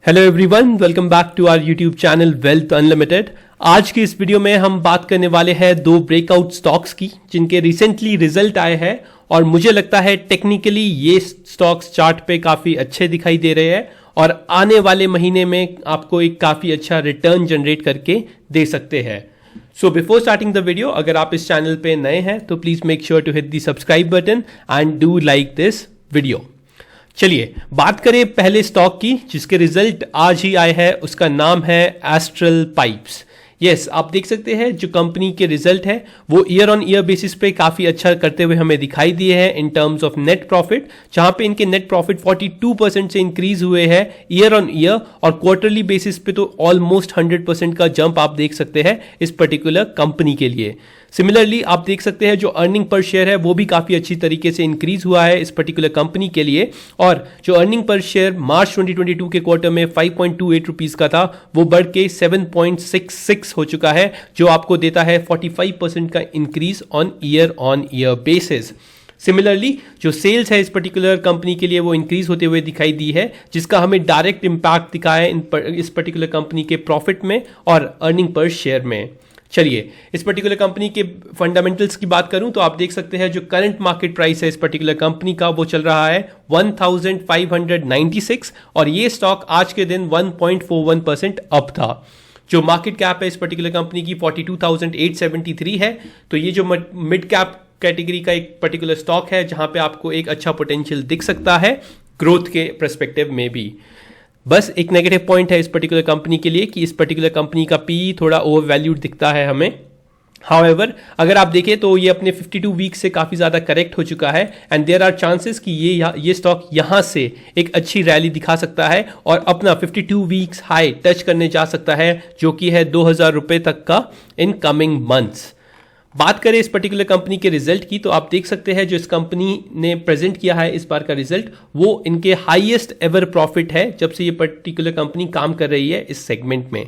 Hello everyone, welcome back to our YouTube channel wealth unlimited. आज की इस video में हम बात करने वाले हैं दो ब्रेकआउट स्टॉक्स की जिनके रिसेंटली रिजल्ट आए हैं और मुझे लगता है टेक्निकली ये स्टॉक्स चार्ट पे काफ़ी अच्छे दिखाई दे रहे हैं और आने वाले महीने में आपको एक काफ़ी अच्छा रिटर्न जनरेट करके दे सकते हैं। So before starting the video, अगर आप इस चैनल पे नए हैं तो please make sure to hit the subscribe button and do like this video. चलिए बात करें पहले स्टॉक की जिसके रिजल्ट आज ही आए हैं। उसका नाम है एस्ट्रल पाइप्स। यस, आप देख सकते हैं जो कंपनी के रिजल्ट है वो ईयर ऑन ईयर बेसिस पे काफी अच्छा करते हुए हमें दिखाई दिए हैं in terms of net profit, जहां पे इनके नेट प्रॉफिट 42% से इंक्रीज हुए हैं ईयर ऑन ईयर और क्वार्टरली बेसिस पे तो ऑलमोस्ट 100% का जंप आप देख सकते हैं इस पर्टिकुलर कंपनी के लिए। सिमिलरली आप देख सकते हैं जो अर्निंग पर शेयर है वो भी काफी अच्छी तरीके से इंक्रीज हुआ है इस पर्टिकुलर कंपनी के लिए, और जो अर्निंग पर शेयर मार्च 2022 के क्वार्टर में 5.28 रुपीस का था वो बढ़ के 7.66 हो चुका है, जो आपको देता है 45% का increase on year basis. Similarly जो सेल्स है इस पर्टिकुलर कंपनी के लिए वो इंक्रीज होते हुए दिखाई दी है, जिसका हमें डायरेक्ट इंपैक्ट दिखा है इस पर्टिकुलर कंपनी के प्रॉफिट में और अर्निंग पर शेयर में। चलिए इस पर्टिकुलर कंपनी के फंडामेंटल्स की बात करूं तो आप देख सकते हैं जो करंट मार्केट प्राइस है इस पर्टिकुलर कंपनी का वो चल रहा है 1596 और ये स्टॉक आज के दिन 1.41% अप था। जो मार्केट कैप है इस पर्टिकुलर कंपनी की 42,873 है, तो ये जो मिड कैप कैटेगरी का एक पर्टिकुलर स्टॉक है जहां पे आपको एक अच्छा पोटेंशियल दिख सकता है ग्रोथ के पर्सपेक्टिव में भी। बस एक नेगेटिव पॉइंट है इस पर्टिकुलर कंपनी के लिए कि इस पर्टिकुलर कंपनी का पी थोड़ा ओवर वैल्यूड दिखता है हमें। हाउएवर अगर आप देखें तो ये अपने 52 वीक से काफ़ी ज़्यादा करेक्ट हो चुका है एंड देयर आर चांसेस कि ये स्टॉक यहाँ से एक अच्छी रैली दिखा सकता है और अपना 52 वीक्स हाई टच करने जा सकता है, जो कि है 2000 रुपये तक का इन कमिंग मंथ्स। बात करें इस पर्टिकुलर कंपनी के रिजल्ट की तो आप देख सकते हैं जो इस कंपनी ने प्रेजेंट किया है इस बार का रिजल्ट वो इनके हाईएस्ट एवर प्रॉफिट है जब से ये पर्टिकुलर कंपनी काम कर रही है इस सेगमेंट में।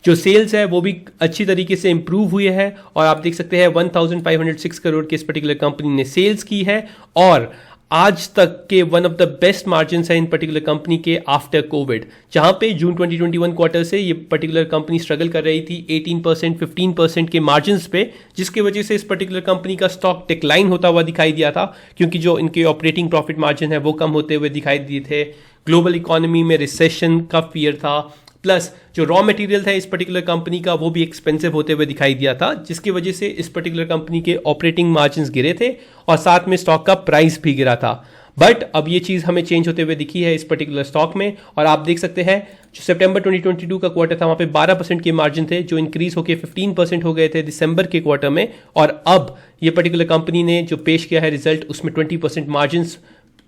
जो सेल्स है वो भी अच्छी तरीके से इंप्रूव हुए हैं और आप देख सकते हैं 1506 करोड़ के इस पर्टिकुलर कंपनी ने सेल्स की है और आज तक के one of the best margin है इन पर्टिकुलर कंपनी के आफ्टर कोविड, जहां पे जून 2021 क्वार्टर से ये पर्टिकुलर कंपनी स्ट्रगल कर रही थी 18% 15% के मार्जिन पे, जिसकी वजह से इस पर्टिकुलर कंपनी का स्टॉक डिक्लाइन होता हुआ दिखाई दिया था क्योंकि जो इनके ऑपरेटिंग प्रॉफिट मार्जिन है वो कम होते हुए दिखाई दिए थे। ग्लोबल इकोनॉमी में रिसेशन का फियर था, प्लस जो रॉ मटेरियल था इस पर्टिकुलर कंपनी का वो भी एक्सपेंसिव होते हुए दिखाई दिया था, जिसकी वजह से इस पर्टिकुलर कंपनी के ऑपरेटिंग मार्जिन्स गिरे थे और साथ में स्टॉक का प्राइस भी गिरा था। बट अब ये चीज़ हमें चेंज होते हुए दिखी है इस पर्टिकुलर स्टॉक में और आप देख सकते हैं जो सितंबर 2022 का क्वार्टर था वहाँ पे 12% के मार्जिन थे जो इंक्रीज होकर 15% हो गए थे दिसंबर के क्वार्टर में, और अब ये पर्टिकुलर कंपनी ने जो पेश किया है रिजल्ट उसमें 20% मार्जिन्स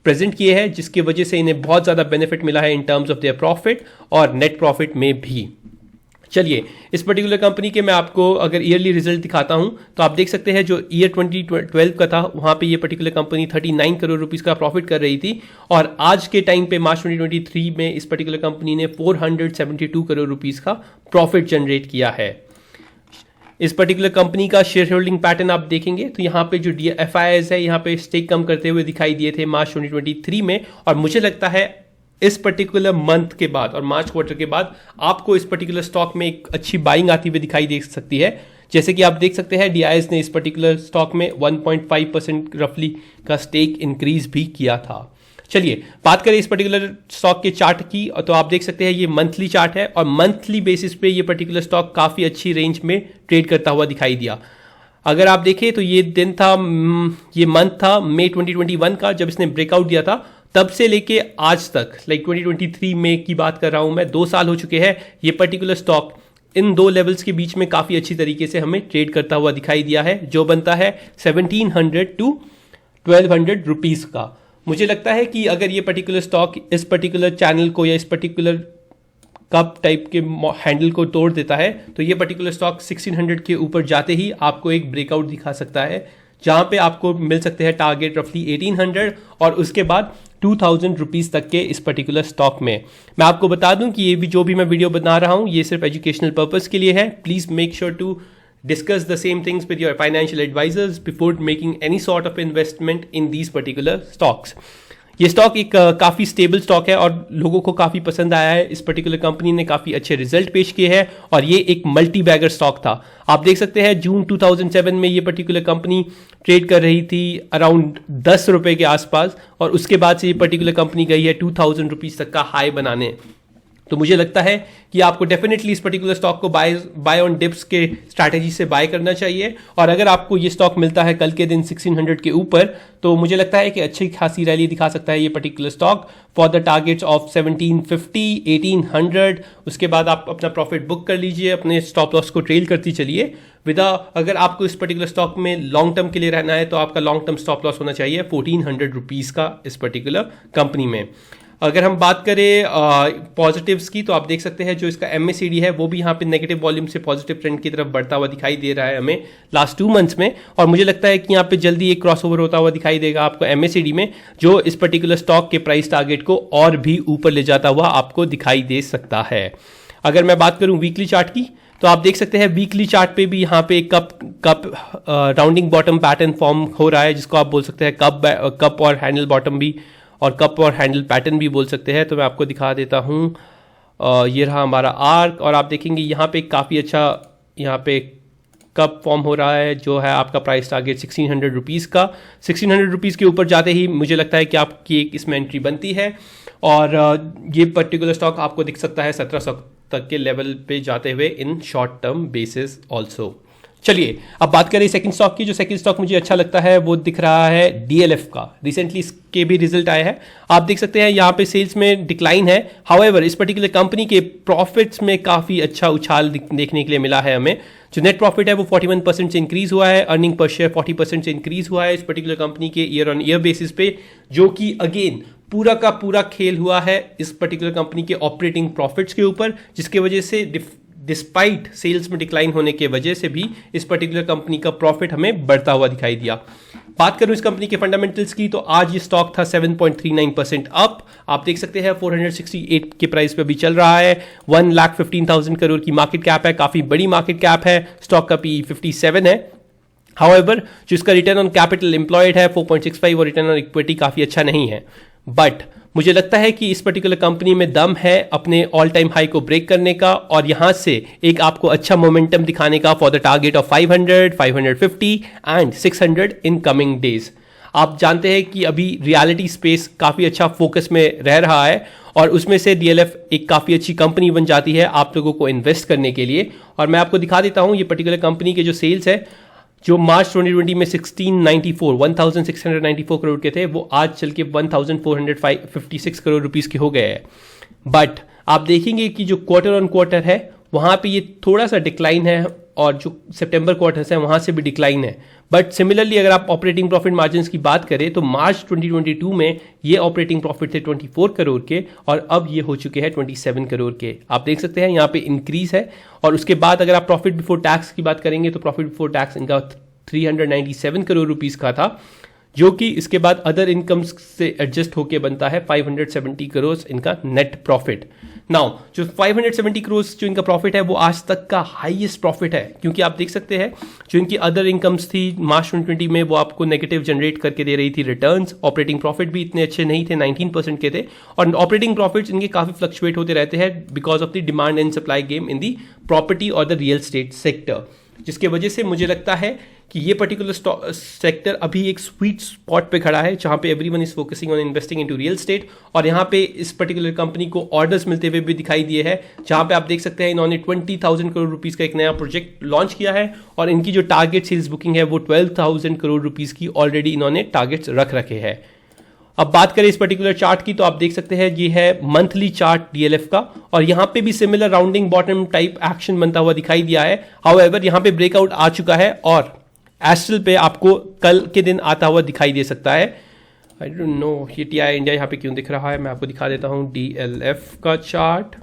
प्रेजेंट किए हैं, जिसकी वजह से इन्हें बहुत ज़्यादा बेनिफिट मिला है in terms of their profit और नेट प्रॉफिट में भी। चलिए इस पर्टिकुलर कंपनी के मैं आपको अगर ईयरली रिजल्ट दिखाता हूं तो आप देख सकते हैं जो ईयर 2012 का था वहां पे ये पर्टिकुलर कंपनी 39 करोड़ रुपीस का प्रॉफिट कर रही थी और आज के टाइम पे मार्च 2023 में इस पर्टिकुलर कंपनी ने 472 करोड़ रुपीस का प्रॉफिट जनरेट किया है। इस पर्टिकुलर कंपनी का शेयर होल्डिंग पैटर्न आप देखेंगे तो यहाँ पे जो DFIs है यहाँ पे स्टेक कम करते हुए दिखाई दिए थे मार्च 2023 में, और मुझे लगता है इस पर्टिकुलर मंथ के बाद और मार्च क्वार्टर के बाद आपको इस पर्टिकुलर स्टॉक में एक अच्छी बाइंग आती हुई दिखाई दे सकती है। जैसे कि आप देख सकते हैं DIs ने इस पर्टिकुलर स्टॉक में 1.5% रफली का स्टेक इंक्रीज भी किया था। चलिए बात करें इस पर्टिकुलर स्टॉक के चार्ट की तो आप देख सकते हैं ये मंथली चार्ट है और मंथली बेसिस पे ये पर्टिकुलर स्टॉक काफ़ी अच्छी रेंज में ट्रेड करता हुआ दिखाई दिया। अगर आप देखें तो ये दिन था, ये मंथ था मई 2021 का जब इसने ब्रेकआउट दिया था, तब से लेके आज तक लाइक 2023 में की बात कर रहा हूं मैं, 2 साल हो चुके हैं। ये पर्टिकुलर स्टॉक इन दो लेवल्स के बीच में काफ़ी अच्छी तरीके से हमें ट्रेड करता हुआ दिखाई दिया है, जो बनता है 1700 to 1200 रुपीज़ का। मुझे लगता है कि अगर ये पर्टिकुलर स्टॉक इस पर्टिकुलर चैनल को या इस पर्टिकुलर कप टाइप के हैंडल को तोड़ देता है तो ये पर्टिकुलर स्टॉक 1600 के ऊपर जाते ही आपको एक ब्रेकआउट दिखा सकता है, जहां पे आपको मिल सकते हैं टारगेट रफली 1800 और उसके बाद 2000 रुपीज़ तक के इस पर्टिकुलर स्टॉक में। मैं आपको बता दूं कि ये भी जो भी मैं वीडियो बना रहा हूं ये सिर्फ एजुकेशनल पर्पस के लिए है। Please make sure to discuss the same things with your financial advisors before making any sort of investment in these particular stocks. ये स्टॉक एक काफ़ी स्टेबल स्टॉक है और लोगों को काफ़ी पसंद आया है। इस पर्टिकुलर कंपनी ने काफ़ी अच्छे रिजल्ट पेश किए हैं और ये एक मल्टी बैगर स्टॉक था। आप देख सकते हैं जून 2007 में ये पर्टिकुलर कंपनी ट्रेड कर रही थी अराउंड 10 रुपए के आसपास और उसके बाद से ये पर्टिकुलर कंपनी गई है 2000 रुपीज़ तक का हाई बनाने। तो मुझे लगता है कि आपको डेफिनेटली इस पर्टिकुलर स्टॉक को बाय ऑन डिप्स के स्ट्रैटेजी से बाय करना चाहिए और अगर आपको ये स्टॉक मिलता है कल के दिन 1600 के ऊपर तो मुझे लगता है कि अच्छी खासी रैली दिखा सकता है ये particular stock for the targets of 1750 1800। उसके बाद आप अपना प्रॉफिट बुक कर लीजिए, अपने स्टॉप लॉस को ट्रेल करती चलिए अगर आपको इस पर्टिकुलर स्टॉक में लॉन्ग टर्म के लिए रहना है तो आपका लॉन्ग टर्म स्टॉप लॉस होना चाहिए 1400 रुपीज़ का इस पर्टिकुलर कंपनी में। अगर हम बात करें पॉजिटिव्स की तो आप देख सकते हैं जो इसका MACD है वो भी यहाँ पे नेगेटिव वॉल्यूम से पॉजिटिव ट्रेंड की तरफ बढ़ता हुआ दिखाई दे रहा है हमें लास्ट 2 मंथ्स में और मुझे लगता है कि यहाँ पे जल्दी एक क्रॉसओवर होता हुआ दिखाई देगा आपको MACD में जो इस पर्टिकुलर स्टॉक के प्राइस टारगेट को और भी ऊपर ले जाता हुआ आपको दिखाई दे सकता है। अगर मैं बात करूँ वीकली चार्ट की तो आप देख सकते हैं वीकली चार्ट पे भी यहाँ पे cup rounding bottom pattern form हो रहा है जिसको आप बोल सकते हैं कप और हैंडल बॉटम भी और कप और हैंडल पैटर्न भी बोल सकते हैं। तो मैं आपको दिखा देता हूँ ये रहा हमारा आर्क और आप देखेंगे यहाँ पे काफ़ी अच्छा यहाँ पे कप फॉर्म हो रहा है जो है आपका प्राइस टारगेट 1600 रुपीज़ का। 1600 रुपीज़ के ऊपर जाते ही मुझे लगता है कि आपकी एक इसमें एंट्री बनती है और ये पर्टिकुलर स्टॉक आपको दिख सकता है 1700 तक के लेवल पे जाते हुए in short term basis also. चलिए अब बात करें सेकंड स्टॉक की। जो सेकंड स्टॉक मुझे अच्छा लगता है वो दिख रहा है DLF का। रिसेंटली इसके भी रिजल्ट आए हैं, आप देख सकते हैं यहाँ पे सेल्स में डिक्लाइन है। हाउएवर इस पर्टिकुलर कंपनी के प्रॉफिट्स में काफ़ी अच्छा उछाल देखने के लिए मिला है हमें। जो नेट प्रॉफिट है वो 41% से इंक्रीज हुआ है, अर्निंग पर शेयर 40% से इंक्रीज हुआ है इस पर्टिकुलर कंपनी के ईयर ऑन ईयर बेसिस पे, जो कि अगेन पूरा का पूरा खेल हुआ है इस पर्टिकुलर कंपनी के ऑपरेटिंग प्रॉफिट्स के ऊपर, जिसकी वजह से डिस्पाइट सेल्स में डिक्लाइन होने के वजह से भी इस पर्टिकुलर कंपनी का प्रॉफिट हमें बढ़ता हुआ दिखाई दिया। बात करूं इस कंपनी के फंडामेंटल्स की तो आज ये स्टॉक था 7.39% अप। आप देख सकते हैं 468 के प्राइस पे भी चल रहा है। 1,15,000 करोड़ की मार्केट कैप है, काफी बड़ी मार्केट कैप है। स्टॉक का PE 57 है। हाउएवर जो इसका रिटर्न ऑन कैपिटल एम्प्लॉयड है 4.65 और रिटर्न ऑन इक्विटी काफी अच्छा नहीं है। बट मुझे लगता है कि इस पर्टिकुलर कंपनी में दम है अपने ऑल टाइम हाई को ब्रेक करने का और यहां से एक आपको अच्छा मोमेंटम दिखाने का for the target of 500, 550 and 600 in coming days. आप जानते हैं कि अभी रियलिटी स्पेस काफ़ी अच्छा फोकस में रह रहा है और उसमें से DLF एक काफ़ी अच्छी कंपनी बन जाती है आप लोगों को इन्वेस्ट करने के लिए। और मैं आपको दिखा देता हूँ ये पर्टिकुलर कंपनी के जो सेल्स है जो मार्च 2020 में 1694 करोड़ के थे वो आज चल के 1456 करोड़ रुपीस के हो गए हैं। बट आप देखेंगे कि जो क्वार्टर ऑन क्वार्टर है वहाँ पे ये थोड़ा सा डिक्लाइन है और जो सितंबर क्वार्टर है वहाँ से भी डिक्लाइन है। बट सिमिलरली अगर आप ऑपरेटिंग प्रॉफिट मार्जिन्स की बात करें तो मार्च 2022 में ये ऑपरेटिंग प्रॉफिट थे 24 करोड़ के और अब ये हो चुके हैं 27 करोड़ के। आप देख सकते हैं यहाँ पे इंक्रीज है। और उसके बाद अगर आप प्रॉफिट बिफोर टैक्स की बात करेंगे तो प्रॉफिट बिफोर टैक्स इनका 397 करोड़ रुपीस का था, जो कि इसके बाद अदर इनकम्स से एडजस्ट होके बनता है 570 करोड़ इनका नेट प्रॉफिट। नाउ जो 570 करोड़ जो इनका प्रॉफिट है वो आज तक का हाईएस्ट प्रॉफिट है, क्योंकि आप देख सकते हैं जो इनकी अदर इनकम्स थी मार्च 2020 में वो आपको नेगेटिव जनरेट करके दे रही थी रिटर्न्स। ऑपरेटिंग प्रॉफिट भी इतने अच्छे नहीं थे, 19% के थे और ऑपरेटिंग प्रॉफिट्स इनके काफ़ी फ्लक्चुएट होते रहते हैं because of the demand and supply game in the property और द रियल स्टेट सेक्टर, जिसके वजह से मुझे लगता है कि ये पर्टिकुलर सेक्टर अभी एक स्वीट स्पॉट पे खड़ा है जहां पे everyone is focusing on investing into real estate. और यहां पे इस पर्टिकुलर कंपनी को ऑर्डर्स मिलते हुए भी दिखाई दिए हैं, जहां पे आप देख सकते हैं इन्होंने 20,000 करोड़ रुपीस का एक नया प्रोजेक्ट लॉन्च किया है और इनकी जो टारगेट सेल्स बुकिंग है वो 12,000 करोड़ रुपीस की ऑलरेडी इन्होंने टारगेट्स रख रखे हैं। अब बात करें इस पर्टिकुलर चार्ट की तो आप देख सकते हैं ये है मंथली चार्ट DLF का और यहां पे भी similar rounding bottom type action बनता हुआ दिखाई दिया है। हाउएवर यहां पे ब्रेकआउट आ चुका है और एस्ट्रल पे आपको कल के दिन आता हुआ दिखाई दे सकता है। आई डोंट नो ये TI इंडिया यहां पे क्यों दिख रहा है, मैं आपको दिखा देता हूं DLF का चार्ट।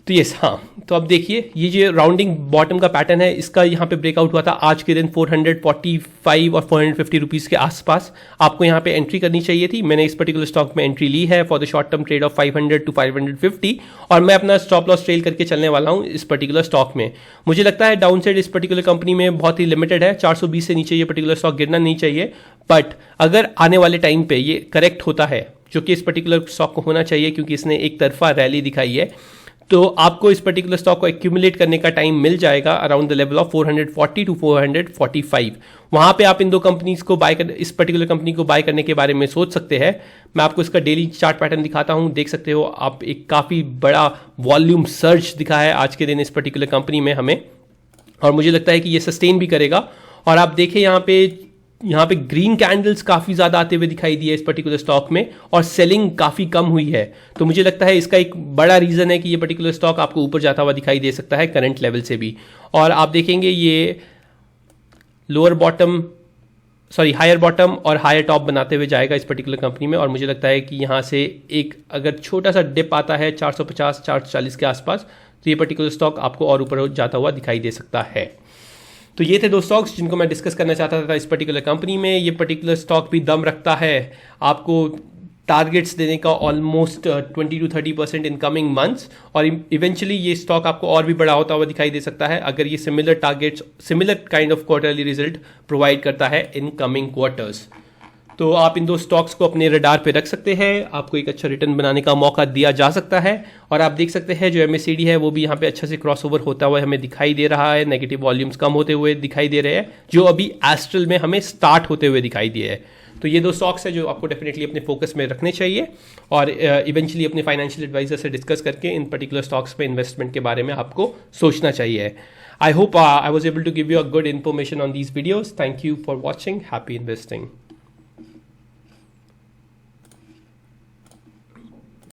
तो यस, हाँ, तो अब देखिए ये जो राउंडिंग बॉटम का पैटर्न है, इसका यहाँ पे ब्रेकआउट हुआ था आज के दिन 445 और 450 रुपीज़ के आसपास। आपको यहाँ पे एंट्री करनी चाहिए थी। मैंने इस पर्टिकुलर स्टॉक में एंट्री ली है for the short term trade off 500 to 550, और मैं अपना स्टॉप लॉस ट्रेल करके चलने वाला हूँ इस पर्टिकुलर स्टॉक में। मुझे लगता है डाउन साइड इस पर्टिकुलर कंपनी में बहुत ही लिमिटेड है, 420 से नीचे ये पर्टिकुलर स्टॉक गिरना नहीं चाहिए। बट अगर आने वाले टाइम पे ये करेक्ट होता है, जो कि इस पर्टिकुलर स्टॉक को होना चाहिए क्योंकि इसने एक तरफा रैली दिखाई है, तो आपको इस पर्टिकुलर स्टॉक को एक्यूमुलेट करने का टाइम मिल जाएगा around the level of 440 to 445। वहां पे आप इन दो कंपनीज को बाय कर, इस पर्टिकुलर कंपनी को बाय करने के बारे में सोच सकते हैं। मैं आपको इसका डेली चार्ट पैटर्न दिखाता हूं, देख सकते हो आप, एक काफी बड़ा वॉल्यूम सर्ज दिखा है आज के दिन इस पर्टिकुलर कंपनी में हमें, और मुझे लगता है कि ये सस्टेन भी करेगा। और आप देखें यहाँ पे ग्रीन कैंडल्स काफ़ी ज़्यादा आते हुए दिखाई दिए इस पर्टिकुलर स्टॉक में, और सेलिंग काफ़ी कम हुई है। तो मुझे लगता है इसका एक बड़ा रीज़न है कि ये पर्टिकुलर स्टॉक आपको ऊपर जाता हुआ दिखाई दे सकता है करंट लेवल से भी। और आप देखेंगे ये हायर बॉटम और हायर टॉप बनाते हुए जाएगा इस पर्टिकुलर कंपनी में। और मुझे लगता है कि यहाँ से एक अगर छोटा सा डिप आता है 450 440 के आसपास, तो ये पर्टिकुलर स्टॉक आपको और ऊपर जाता हुआ दिखाई दे सकता है। तो ये थे दो स्टॉक्स जिनको मैं डिस्कस करना चाहता था इस पर्टिकुलर कंपनी में। ये पर्टिकुलर स्टॉक भी दम रखता है आपको टारगेट्स देने का almost 20 to 30% in coming months, और इवेंचुअली ये स्टॉक आपको और भी बड़ा होता हुआ दिखाई दे सकता है अगर ये similar targets, similar kind of quarterly result provide करता है इन कमिंग क्वार्टर्स। तो आप इन दो स्टॉक्स को अपने रडार पे रख सकते हैं, आपको एक अच्छा रिटर्न बनाने का मौका दिया जा सकता है। और आप देख सकते हैं जो MACD है वो भी यहाँ पे अच्छे से क्रॉसओवर होता हुआ हमें दिखाई दे रहा है, नेगेटिव वॉल्यूम्स कम होते हुए दिखाई दे रहे हैं, जो अभी एस्ट्रल में हमें स्टार्ट होते हुए दिखाई दिए है। तो ये दो स्टॉक्स हैं जो आपको डेफिनेटली अपने फोकस में रखने चाहिए, और इवेंचुअली अपने फाइनेंशियल एडवाइजर से डिस्कस करके इन पर्टिकुलर स्टॉक्स में इन्वेस्टमेंट के बारे में आपको सोचना चाहिए। I hope I was able to give you a good information on these videos. Thank you for watching. Happy investing.